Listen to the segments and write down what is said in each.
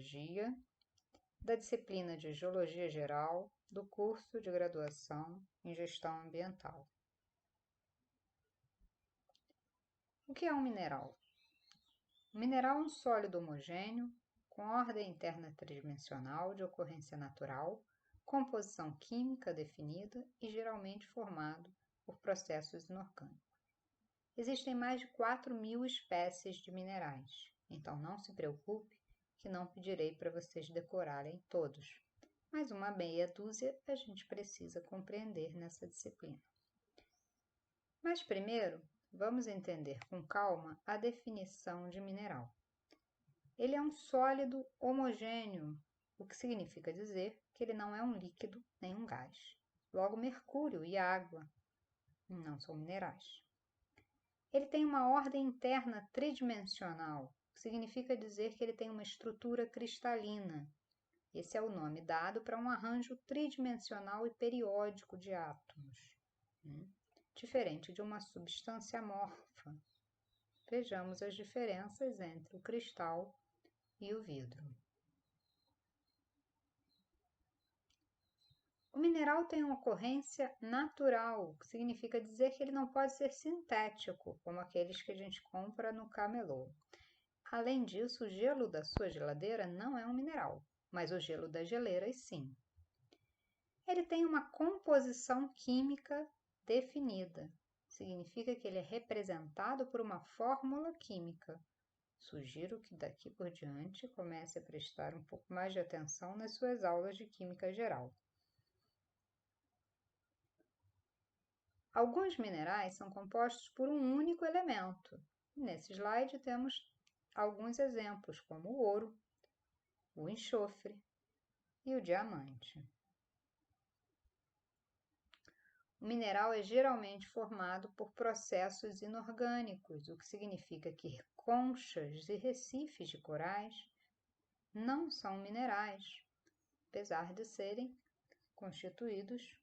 Geologia, da disciplina de Geologia Geral, do curso de graduação em Gestão Ambiental. O que é um mineral? O mineral é um sólido homogêneo, com ordem interna tridimensional de ocorrência natural, composição química definida e geralmente formado por processos inorgânicos. Existem mais de 4.000 espécies de minerais, então não se preocupe que não pedirei para vocês decorarem todos, mas uma meia dúzia a gente precisa compreender nessa disciplina. Mas primeiro, vamos entender com calma a definição de mineral. Ele é um sólido homogêneo, o que significa dizer que ele não é um líquido nem um gás. Logo, mercúrio e água não são minerais. Ele tem uma ordem interna tridimensional, o que significa dizer que ele tem uma estrutura cristalina. Esse é o nome dado para um arranjo tridimensional e periódico de átomos, diferente de uma substância amorfa. Vejamos as diferenças entre o cristal e o vidro. O mineral tem uma ocorrência natural, o que significa dizer que ele não pode ser sintético, como aqueles que a gente compra no camelô. Além disso, o gelo da sua geladeira não é um mineral, mas o gelo das geleiras sim. Ele tem uma composição química definida, significa que ele é representado por uma fórmula química. Sugiro que daqui por diante comece a prestar um pouco mais de atenção nas suas aulas de química geral. Alguns minerais são compostos por um único elemento. Nesse slide temos alguns exemplos, como o ouro, o enxofre e o diamante. O mineral é geralmente formado por processos inorgânicos, o que significa que conchas e recifes de corais não são minerais, apesar de serem constituídos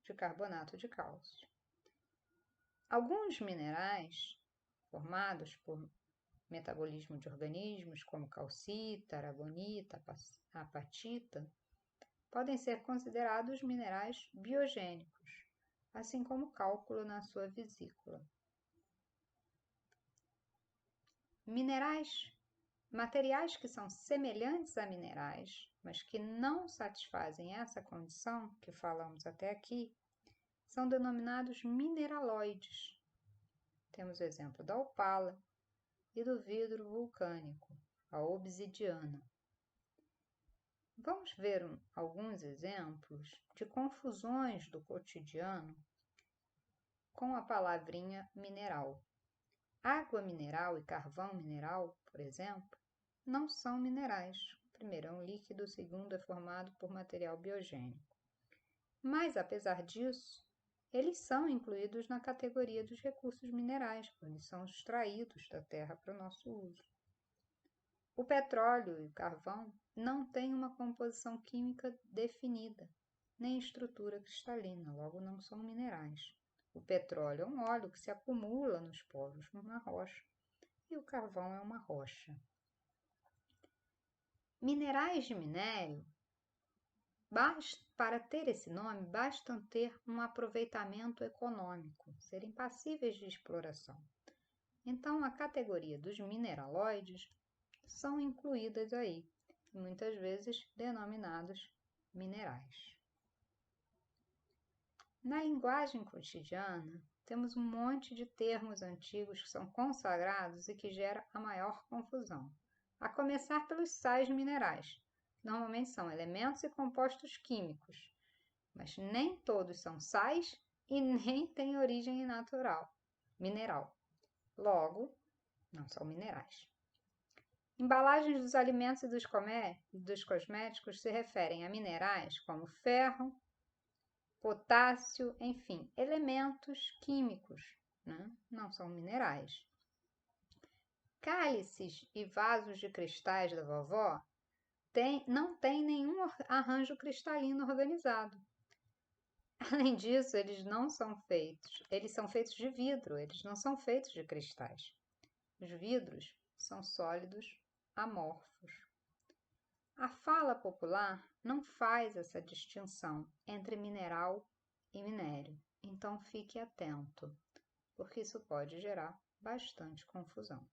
de carbonato de cálcio. Alguns minerais formados por metabolismo de organismos, como calcita, aragonita, apatita, podem ser considerados minerais biogênicos, assim como o cálculo na sua vesícula. Materiais que são semelhantes a minerais, mas que não satisfazem essa condição que falamos até aqui, são denominados mineraloides. Temos o exemplo da opala e do vidro vulcânico, a obsidiana. Vamos ver alguns exemplos de confusões do cotidiano com a palavrinha mineral. Água mineral e carvão mineral, por exemplo, não são minerais. O primeiro é um líquido, o segundo é formado por material biogênico. Mas, apesar disso, eles são incluídos na categoria dos recursos minerais, porque são extraídos da terra para o nosso uso. O petróleo e o carvão não têm uma composição química definida, nem estrutura cristalina, logo não são minerais. O petróleo é um óleo que se acumula nos poros numa rocha, e o carvão é uma rocha. Minerais de minério, para ter esse nome, bastam ter um aproveitamento econômico, serem passíveis de exploração. Então, a categoria dos mineraloides são incluídas aí, muitas vezes denominados minerais. Na linguagem cotidiana, temos um monte de termos antigos que são consagrados e que geram a maior confusão, a começar pelos sais minerais. Normalmente são elementos e compostos químicos, mas nem todos são sais e nem têm origem mineral. Logo, não são minerais. Embalagens dos alimentos e dos cosméticos se referem a minerais como ferro, potássio, enfim, elementos químicos, não são minerais. Cálices e vasos de cristais da vovó não têm nenhum arranjo cristalino organizado. Além disso, eles são feitos de vidro, eles não são feitos de cristais. Os vidros são sólidos amorfos. A fala popular não faz essa distinção entre mineral e minério, então fique atento, porque isso pode gerar bastante confusão.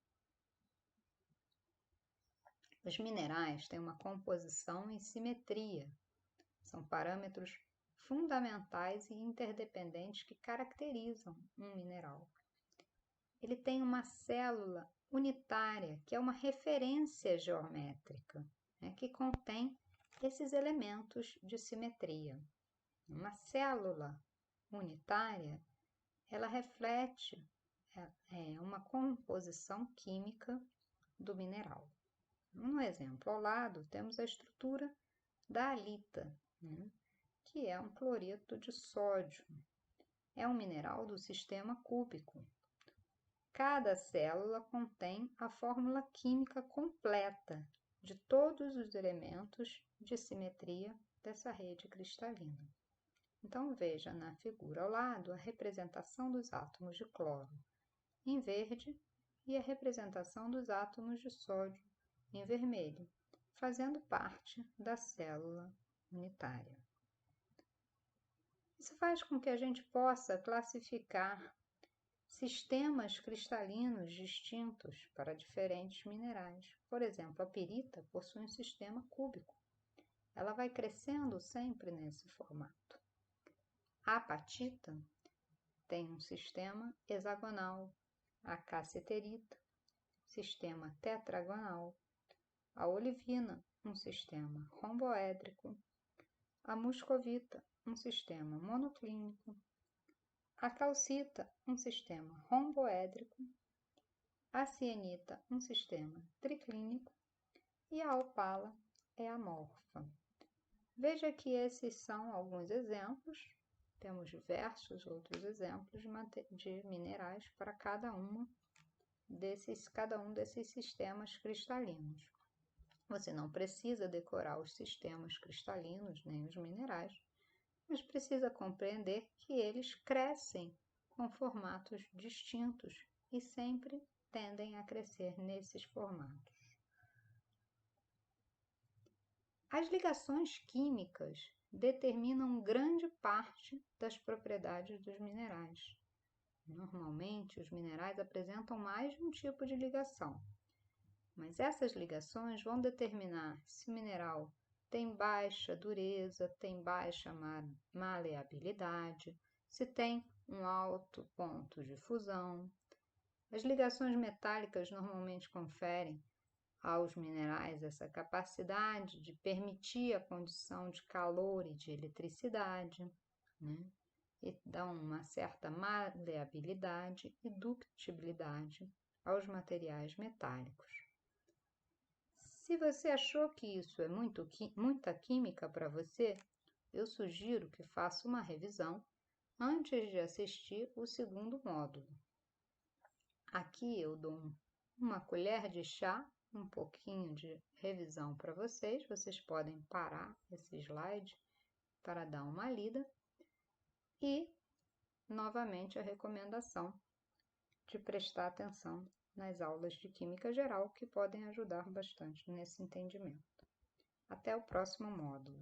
Os minerais têm uma composição e simetria, são parâmetros fundamentais e interdependentes que caracterizam um mineral. Ele tem uma célula unitária, que é uma referência geométrica, né, que contém esses elementos de simetria. Uma célula unitária, ela reflete uma composição química do mineral. No exemplo ao lado, temos a estrutura da halita, né, que é um cloreto de sódio. É um mineral do sistema cúbico. Cada célula contém a fórmula química completa de todos os elementos de simetria dessa rede cristalina. Então, veja na figura ao lado a representação dos átomos de cloro em verde e a representação dos átomos de sódio em vermelho, fazendo parte da célula unitária. Isso faz com que a gente possa classificar sistemas cristalinos distintos para diferentes minerais. Por exemplo, a pirita possui um sistema cúbico. Ela vai crescendo sempre nesse formato. A apatita tem um sistema hexagonal. A cassiterita, sistema tetragonal. A olivina, um sistema romboédrico. A muscovita, um sistema monoclínico. A calcita, um sistema romboédrico. A cianita, um sistema triclínico. E a opala é amorfa. Veja que esses são alguns exemplos. Temos diversos outros exemplos de minerais para cada um desses sistemas cristalinos. Você não precisa decorar os sistemas cristalinos nem os minerais, mas precisa compreender que eles crescem com formatos distintos e sempre tendem a crescer nesses formatos. As ligações químicas determinam grande parte das propriedades dos minerais. Normalmente, os minerais apresentam mais de um tipo de ligação, mas essas ligações vão determinar se o mineral tem baixa dureza, tem baixa maleabilidade, se tem um alto ponto de fusão. As ligações metálicas normalmente conferem aos minerais essa capacidade de permitir a condição de calor e de eletricidade, né? E dão uma certa maleabilidade e ductibilidade aos materiais metálicos. Se você achou que isso é muita química para você, eu sugiro que faça uma revisão antes de assistir o segundo módulo. Aqui eu dou uma colher de chá, um pouquinho de revisão para vocês. Vocês podem parar esse slide para dar uma lida. E, novamente, a recomendação de prestar atenção nas aulas de Química Geral, que podem ajudar bastante nesse entendimento. Até o próximo módulo.